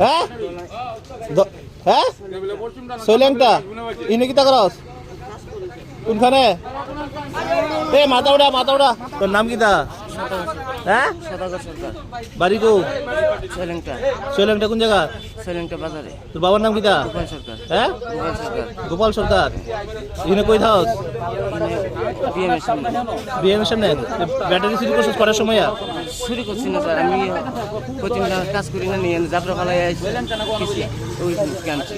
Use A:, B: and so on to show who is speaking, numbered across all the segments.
A: হ্যাঁ হ্যাঁ সোলেংটা ইনে কিতা করস কোনখানে এ মাথা উড়া তোর নাম কিতা হ্যাঁ বাড়ি কো সোলেংটা কোন জায়গা
B: বাজারে
A: তোর বাবার নাম কিতা
B: গোপাল সরকার
A: হ্যাঁ গোপাল সরকার ইনে কই থাকস বিএমের সামনে ব্যাটারি চুরি করছিস করার সময়
B: চুরি করছি না স্যার আমি প্রতিদিন কাজ করি না নিয়ে যাত্রা ফালাই ওই আনছি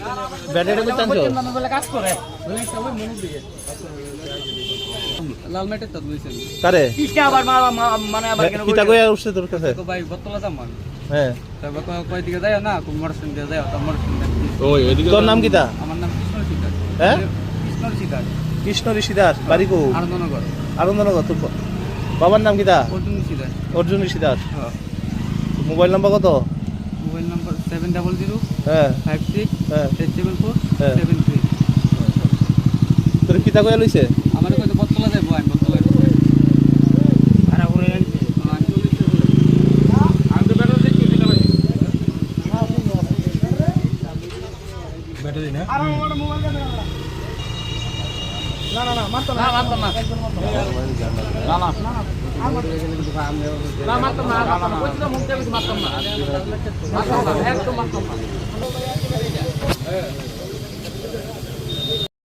A: ব্যাটারি কই টানছো
B: কাজ করে লালমেটের তো বুঝছেন
A: কারে
B: কিটা আবার মানে আবার কেন
A: কিটা কই আসছে তোর কাছে
B: তো ভাই বতলা যাম
A: হ্যাঁ
B: তবে কই দিকে যায় না কোন মোটরসাইকেল দিয়ে যায় তো মোটরসাইকেল
A: ওই এদিকে তোর নাম কিতা
B: আমার নাম কৃষ্ণ সিদার
A: হ্যাঁ
B: কৃষ্ণ সিদার
A: কৃষ্ণ ঋষিদাস বাড়ি কো আনন্দনগর তোর বাবার নাম কিতা অর্জুন ঋষিদাস
B: হ্যাঁ
A: মোবাইল নাম্বার কত
B: মোবাইল নাম্বার 700
A: হ্যাঁ
B: 56
A: হ্যাঁ
B: 874
A: হ্যাঁ
B: 73
A: তোর কিতা কইয়া লইছে
B: আমার কই বতলা যাইবো আমি বতলা ভাড়া করে আনছি আমি তো ব্যাটারি দেখি ব্যাটারি না আমার মোবাইল না মারতো না না মারতো না কইছিল মুখ দিয়ে মারতো না একদম মারতো না